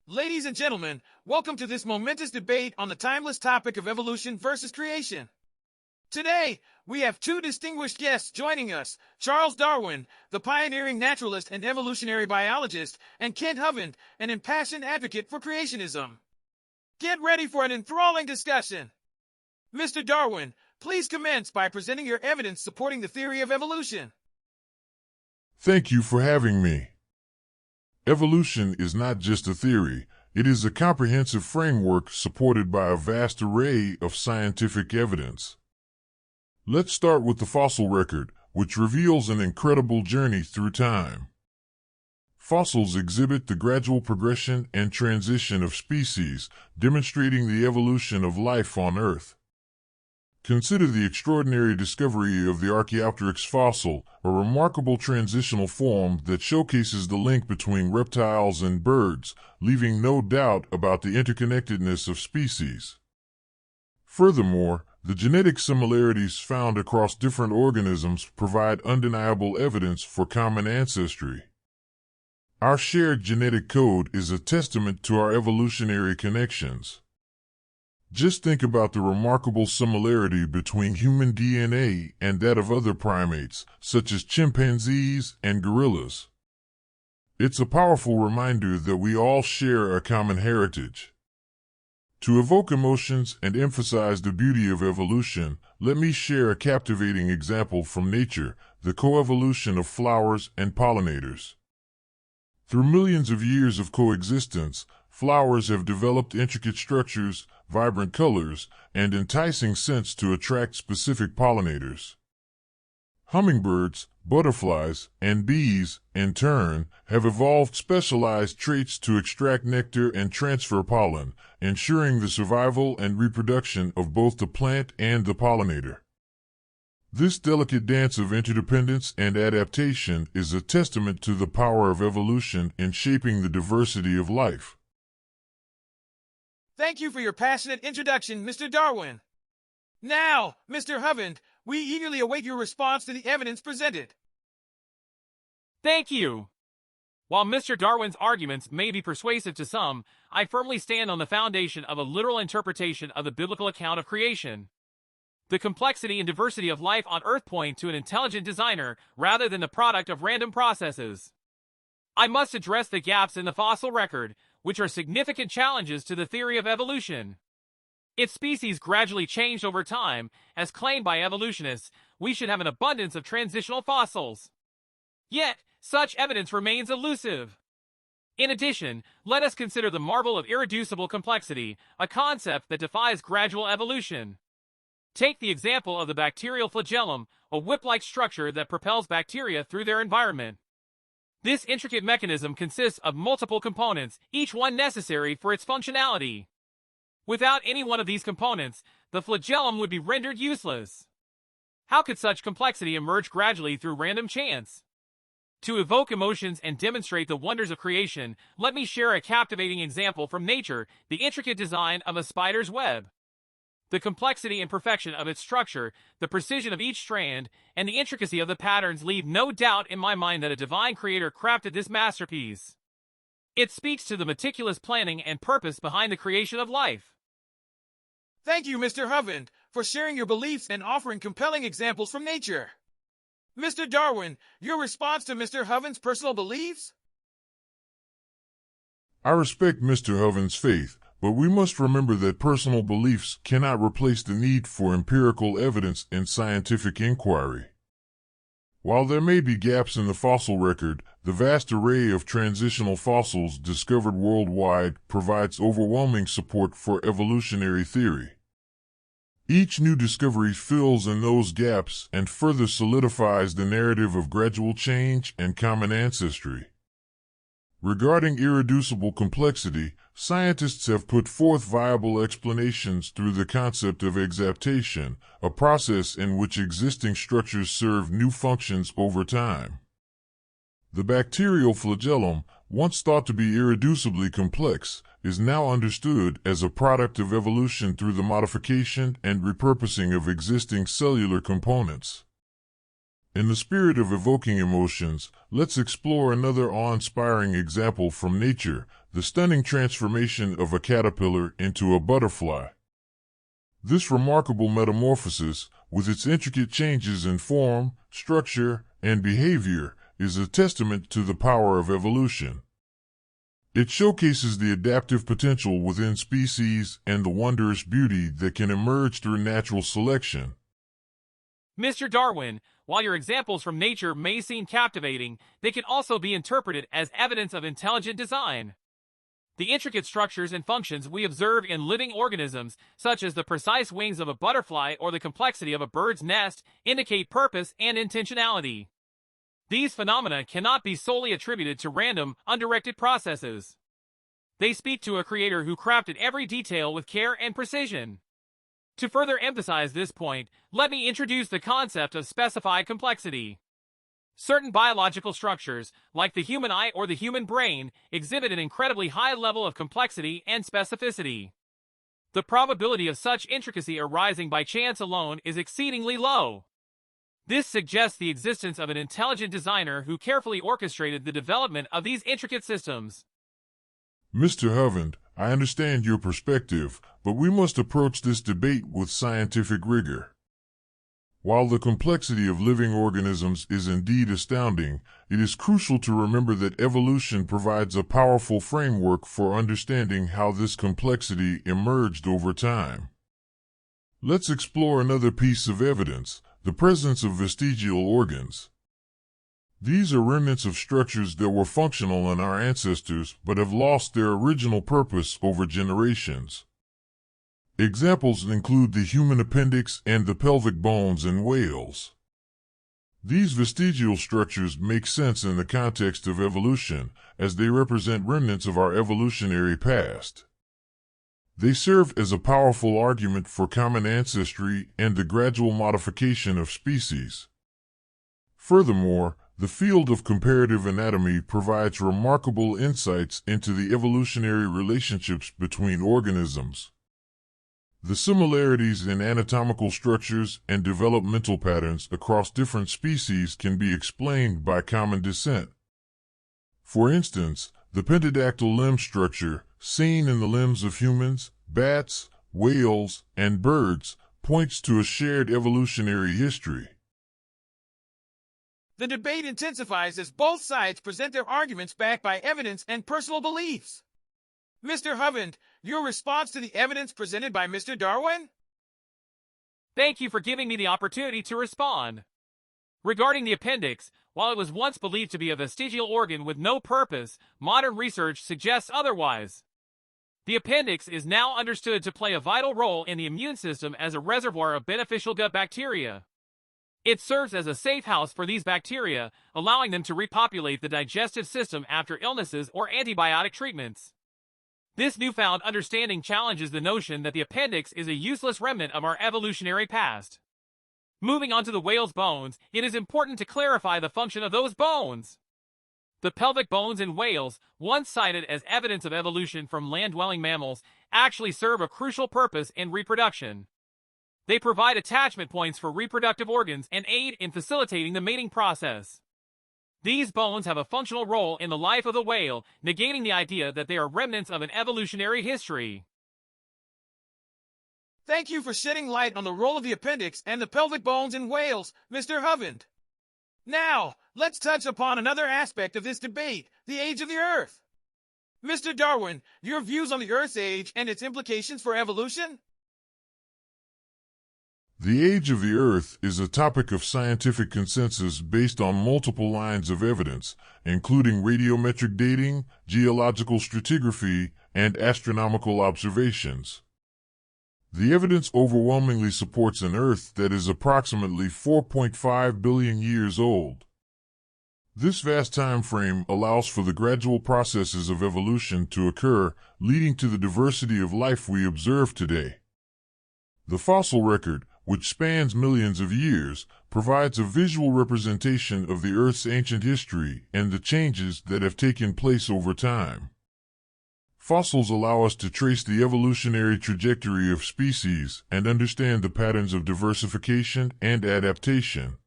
Ladies and gentlemen, welcome to this momentous debate on the timeless topic of evolution versus creation. Today, we have two distinguished guests joining us, Charles Darwin, the pioneering naturalist and evolutionary biologist, and Kent Hovind, an impassioned advocate for creationism. Get ready for an enthralling discussion. Mr. Darwin, please commence by presenting your evidence supporting the theory of evolution. Thank you for having me. Evolution is not just a theory, it is a comprehensive framework supported by a vast array of scientific evidence. Let's start with the fossil record, which reveals an incredible journey through time. Fossils exhibit the gradual progression and transition of species, demonstrating the evolution of life on Earth. Consider the extraordinary discovery of the Archaeopteryx fossil, a remarkable transitional form that showcases the link between reptiles and birds, leaving no doubt about the interconnectedness of species. Furthermore, the genetic similarities found across different organisms provide undeniable evidence for common ancestry. Our shared genetic code is a testament to our evolutionary connections. Just think about the remarkable similarity between human DNA and that of other primates, such as chimpanzees and gorillas. It's a powerful reminder that we all share a common heritage. To evoke emotions and emphasize the beauty of evolution, let me share a captivating example from nature, the coevolution of flowers and pollinators. Through millions of years of coexistence, flowers have developed intricate structures, vibrant colors, and enticing scents to attract specific pollinators. Hummingbirds, butterflies, and bees, in turn, have evolved specialized traits to extract nectar and transfer pollen, ensuring the survival and reproduction of both the plant and the pollinator. This delicate dance of interdependence and adaptation is a testament to the power of evolution in shaping the diversity of life. Thank you for your passionate introduction, Mr. Darwin. Now, Mr. Hovind, we eagerly await your response to the evidence presented. Thank you. While Mr. Darwin's arguments may be persuasive to some, I firmly stand on the foundation of a literal interpretation of the biblical account of creation. The complexity and diversity of life on Earth point to an intelligent designer rather than the product of random processes. I must address the gaps in the fossil record, which are significant challenges to the theory of evolution. If species gradually changed over time, as claimed by evolutionists, we should have an abundance of transitional fossils. Yet, such evidence remains elusive. In addition, let us consider the marvel of irreducible complexity, a concept that defies gradual evolution. Take the example of the bacterial flagellum, a whip-like structure that propels bacteria through their environment. This intricate mechanism consists of multiple components, each one necessary for its functionality. Without any one of these components, the flagellum would be rendered useless. How could such complexity emerge gradually through random chance? To evoke emotions and demonstrate the wonders of creation, let me share a captivating example from nature, the intricate design of a spider's web. The complexity and perfection of its structure, the precision of each strand, and the intricacy of the patterns leave no doubt in my mind that a divine creator crafted this masterpiece. It speaks to the meticulous planning and purpose behind the creation of life. Thank you, Mr. Hovind, for sharing your beliefs and offering compelling examples from nature. Mr. Darwin, your response to Mr. Hovind's personal beliefs? I respect Mr. Hovind's faith, but we must remember that personal beliefs cannot replace the need for empirical evidence in scientific inquiry. While there may be gaps in the fossil record, the vast array of transitional fossils discovered worldwide provides overwhelming support for evolutionary theory. Each new discovery fills in those gaps and further solidifies the narrative of gradual change and common ancestry. Regarding irreducible complexity, scientists have put forth viable explanations through the concept of adaptation, a process in which existing structures serve new functions over time. The bacterial flagellum, once thought to be irreducibly complex, is now understood as a product of evolution through the modification and repurposing of existing cellular components. In the spirit of evoking emotions, let's explore another awe-inspiring example from nature, the stunning transformation of a caterpillar into a butterfly. This remarkable metamorphosis, with its intricate changes in form, structure, and behavior, is a testament to the power of evolution. It showcases the adaptive potential within species and the wondrous beauty that can emerge through natural selection. Mr. Darwin, while your examples from nature may seem captivating, they can also be interpreted as evidence of intelligent design. The intricate structures and functions we observe in living organisms, such as the precise wings of a butterfly or the complexity of a bird's nest, indicate purpose and intentionality. These phenomena cannot be solely attributed to random, undirected processes. They speak to a creator who crafted every detail with care and precision. To further emphasize this point, let me introduce the concept of specified complexity. Certain biological structures, like the human eye or the human brain, exhibit an incredibly high level of complexity and specificity. The probability of such intricacy arising by chance alone is exceedingly low. This suggests the existence of an intelligent designer who carefully orchestrated the development of these intricate systems. Mr. Hovind, I understand your perspective, but we must approach this debate with scientific rigor. While the complexity of living organisms is indeed astounding, it is crucial to remember that evolution provides a powerful framework for understanding how this complexity emerged over time. Let's explore another piece of evidence, the presence of vestigial organs. These are remnants of structures that were functional in our ancestors but have lost their original purpose over generations. Examples include the human appendix and the pelvic bones in whales. These vestigial structures make sense in the context of evolution, as they represent remnants of our evolutionary past. They serve as a powerful argument for common ancestry and the gradual modification of species. Furthermore, the field of comparative anatomy provides remarkable insights into the evolutionary relationships between organisms. The similarities in anatomical structures and developmental patterns across different species can be explained by common descent. For instance, the pentadactyl limb structure, seen in the limbs of humans, bats, whales, and birds, points to a shared evolutionary history. The debate intensifies as both sides present their arguments backed by evidence and personal beliefs. Mr. Hovind, your response to the evidence presented by Mr. Darwin? Thank you for giving me the opportunity to respond. Regarding the appendix, while it was once believed to be a vestigial organ with no purpose, modern research suggests otherwise. The appendix is now understood to play a vital role in the immune system as a reservoir of beneficial gut bacteria. It serves as a safe house for these bacteria, allowing them to repopulate the digestive system after illnesses or antibiotic treatments. This newfound understanding challenges the notion that the appendix is a useless remnant of our evolutionary past. Moving on to the whale's bones, it is important to clarify the function of those bones. The pelvic bones in whales, once cited as evidence of evolution from land-dwelling mammals, actually serve a crucial purpose in reproduction. They provide attachment points for reproductive organs and aid in facilitating the mating process. These bones have a functional role in the life of the whale, negating the idea that they are remnants of an evolutionary history. Thank you for shedding light on the role of the appendix and the pelvic bones in whales, Mr. Hovind. Now, let's touch upon another aspect of this debate, the age of the Earth. Mr. Darwin, your views on the Earth's age and its implications for evolution? The age of the Earth is a topic of scientific consensus based on multiple lines of evidence, including radiometric dating, geological stratigraphy, and astronomical observations. The evidence overwhelmingly supports an Earth that is approximately 4.5 billion years old. This vast time frame allows for the gradual processes of evolution to occur, leading to the diversity of life we observe today. The fossil record, which spans millions of years, provides a visual representation of the Earth's ancient history and the changes that have taken place over time. Fossils allow us to trace the evolutionary trajectory of species and understand the patterns of diversification and adaptation.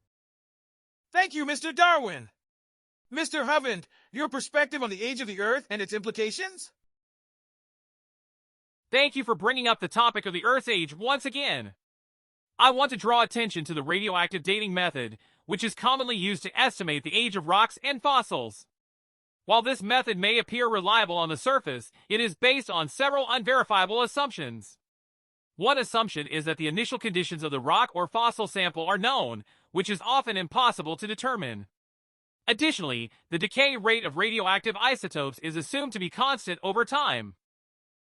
Thank you, Mr. Darwin. Mr. Hovind, your perspective on the age of the Earth and its implications? Thank you for bringing up the topic of the Earth's age once again. I want to draw attention to the radioactive dating method, which is commonly used to estimate the age of rocks and fossils. While this method may appear reliable on the surface, it is based on several unverifiable assumptions. One assumption is that the initial conditions of the rock or fossil sample are known, which is often impossible to determine. Additionally, the decay rate of radioactive isotopes is assumed to be constant over time.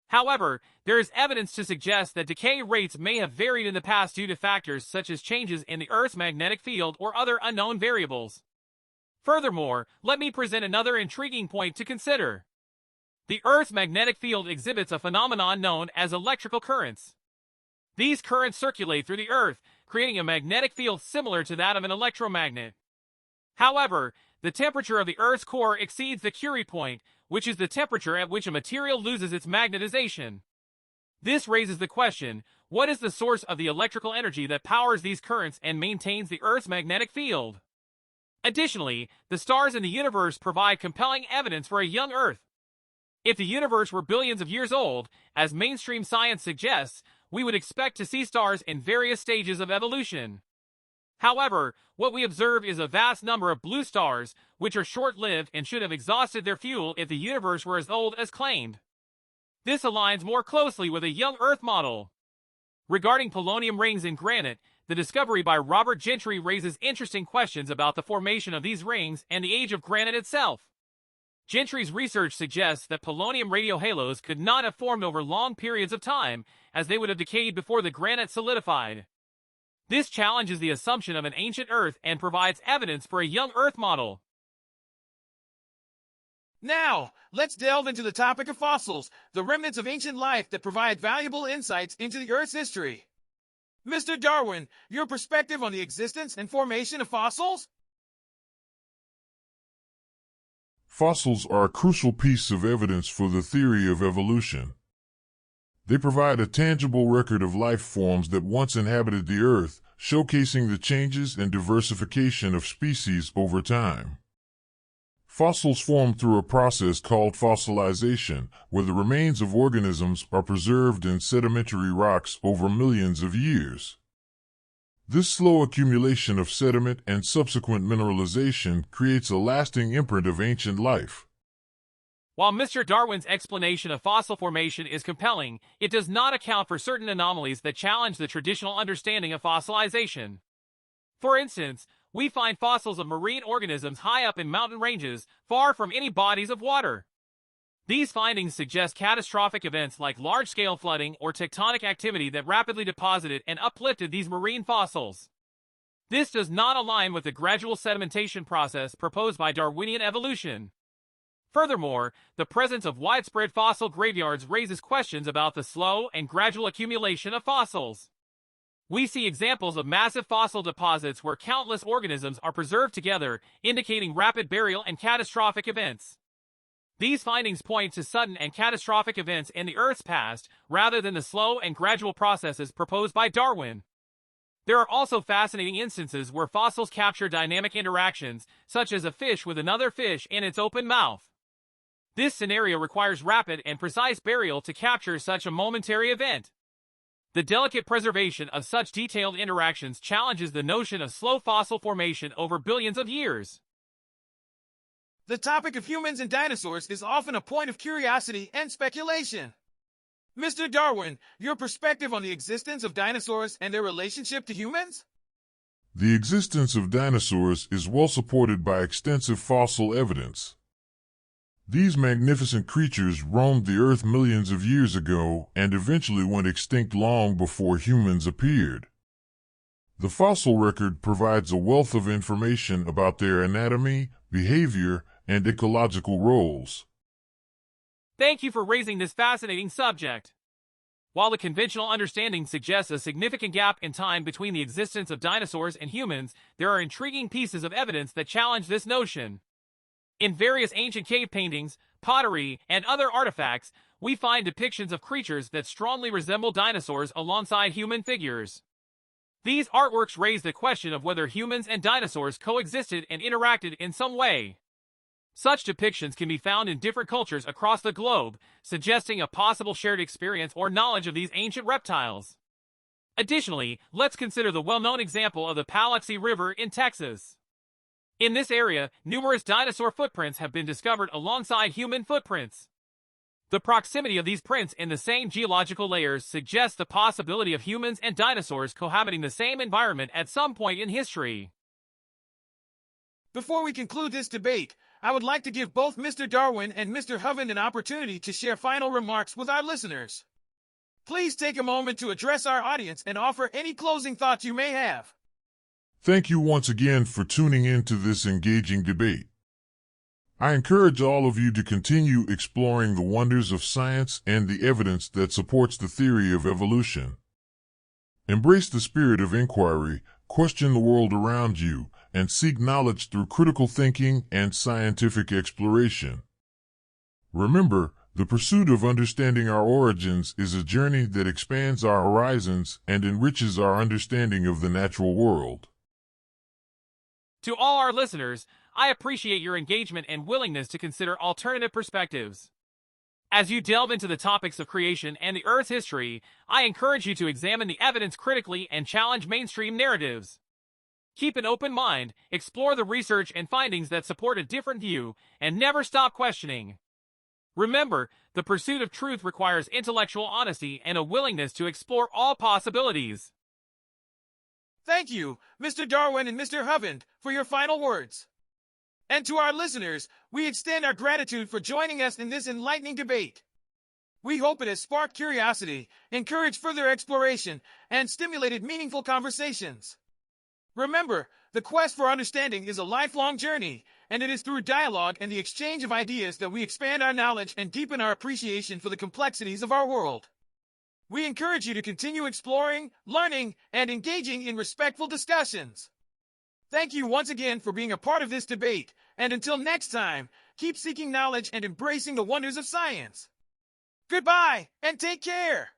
However, there is evidence to suggest that decay rates may have varied in the past due to factors such as changes in the Earth's magnetic field or other unknown variables. Furthermore, let me present another intriguing point to consider. The Earth's magnetic field exhibits a phenomenon known as electrical currents. These currents circulate through the Earth, creating a magnetic field similar to that of an electromagnet. However, the temperature of the Earth's core exceeds the Curie point, which is the temperature at which a material loses its magnetization. This raises the question, what is the source of the electrical energy that powers these currents and maintains the Earth's magnetic field? Additionally, the stars in the universe provide compelling evidence for a young Earth. If the universe were billions of years old, as mainstream science suggests, we would expect to see stars in various stages of evolution. However, what we observe is a vast number of blue stars, which are short-lived and should have exhausted their fuel if the universe were as old as claimed. This aligns more closely with a young Earth model. Regarding polonium rings in granite, the discovery by Robert Gentry raises interesting questions about the formation of these rings and the age of granite itself. Gentry's research suggests that polonium radiohalos could not have formed over long periods of time, as they would have decayed before the granite solidified. This challenges the assumption of an ancient Earth and provides evidence for a young Earth model. Now, let's delve into the topic of fossils, the remnants of ancient life that provide valuable insights into the Earth's history. Mr. Darwin, your perspective on the existence and formation of fossils? Fossils are a crucial piece of evidence for the theory of evolution. They provide a tangible record of life forms that once inhabited the Earth, showcasing the changes and diversification of species over time. Fossils form through a process called fossilization, where the remains of organisms are preserved in sedimentary rocks over millions of years. This slow accumulation of sediment and subsequent mineralization creates a lasting imprint of ancient life. While Mr. Darwin's explanation of fossil formation is compelling, it does not account for certain anomalies that challenge the traditional understanding of fossilization. For instance, we find fossils of marine organisms high up in mountain ranges, far from any bodies of water. These findings suggest catastrophic events like large-scale flooding or tectonic activity that rapidly deposited and uplifted these marine fossils. This does not align with the gradual sedimentation process proposed by Darwinian evolution. Furthermore, the presence of widespread fossil graveyards raises questions about the slow and gradual accumulation of fossils. We see examples of massive fossil deposits where countless organisms are preserved together, indicating rapid burial and catastrophic events. These findings point to sudden and catastrophic events in the Earth's past, rather than the slow and gradual processes proposed by Darwin. There are also fascinating instances where fossils capture dynamic interactions, such as a fish with another fish in its open mouth. This scenario requires rapid and precise burial to capture such a momentary event. The delicate preservation of such detailed interactions challenges the notion of slow fossil formation over billions of years. The topic of humans and dinosaurs is often a point of curiosity and speculation. Mr. Darwin, your perspective on the existence of dinosaurs and their relationship to humans? The existence of dinosaurs is well supported by extensive fossil evidence. These magnificent creatures roamed the Earth millions of years ago and eventually went extinct long before humans appeared. The fossil record provides a wealth of information about their anatomy, behavior, and ecological roles. Thank you for raising this fascinating subject. While the conventional understanding suggests a significant gap in time between the existence of dinosaurs and humans, there are intriguing pieces of evidence that challenge this notion. In various ancient cave paintings, pottery, and other artifacts, we find depictions of creatures that strongly resemble dinosaurs alongside human figures. These artworks raise the question of whether humans and dinosaurs coexisted and interacted in some way. Such depictions can be found in different cultures across the globe, suggesting a possible shared experience or knowledge of these ancient reptiles. Additionally, let's consider the well-known example of the Paluxy River in Texas. In this area, numerous dinosaur footprints have been discovered alongside human footprints. The proximity of these prints in the same geological layers suggests the possibility of humans and dinosaurs cohabiting the same environment at some point in history. Before we conclude this debate, I would like to give both Mr. Darwin and Mr. Hovind an opportunity to share final remarks with our listeners. Please take a moment to address our audience and offer any closing thoughts you may have. Thank you once again for tuning in to this engaging debate. I encourage all of you to continue exploring the wonders of science and the evidence that supports the theory of evolution. Embrace the spirit of inquiry, question the world around you, and seek knowledge through critical thinking and scientific exploration. Remember, the pursuit of understanding our origins is a journey that expands our horizons and enriches our understanding of the natural world. To all our listeners, I appreciate your engagement and willingness to consider alternative perspectives. As you delve into the topics of creation and the Earth's history, I encourage you to examine the evidence critically and challenge mainstream narratives. Keep an open mind, explore the research and findings that support a different view, and never stop questioning. Remember, the pursuit of truth requires intellectual honesty and a willingness to explore all possibilities. Thank you, Mr. Darwin and Mr. Hovind, for your final words. And to our listeners, we extend our gratitude for joining us in this enlightening debate. We hope it has sparked curiosity, encouraged further exploration, and stimulated meaningful conversations. Remember, the quest for understanding is a lifelong journey, and it is through dialogue and the exchange of ideas that we expand our knowledge and deepen our appreciation for the complexities of our world. We encourage you to continue exploring, learning, and engaging in respectful discussions. Thank you once again for being a part of this debate, and until next time, keep seeking knowledge and embracing the wonders of science. Goodbye, and take care!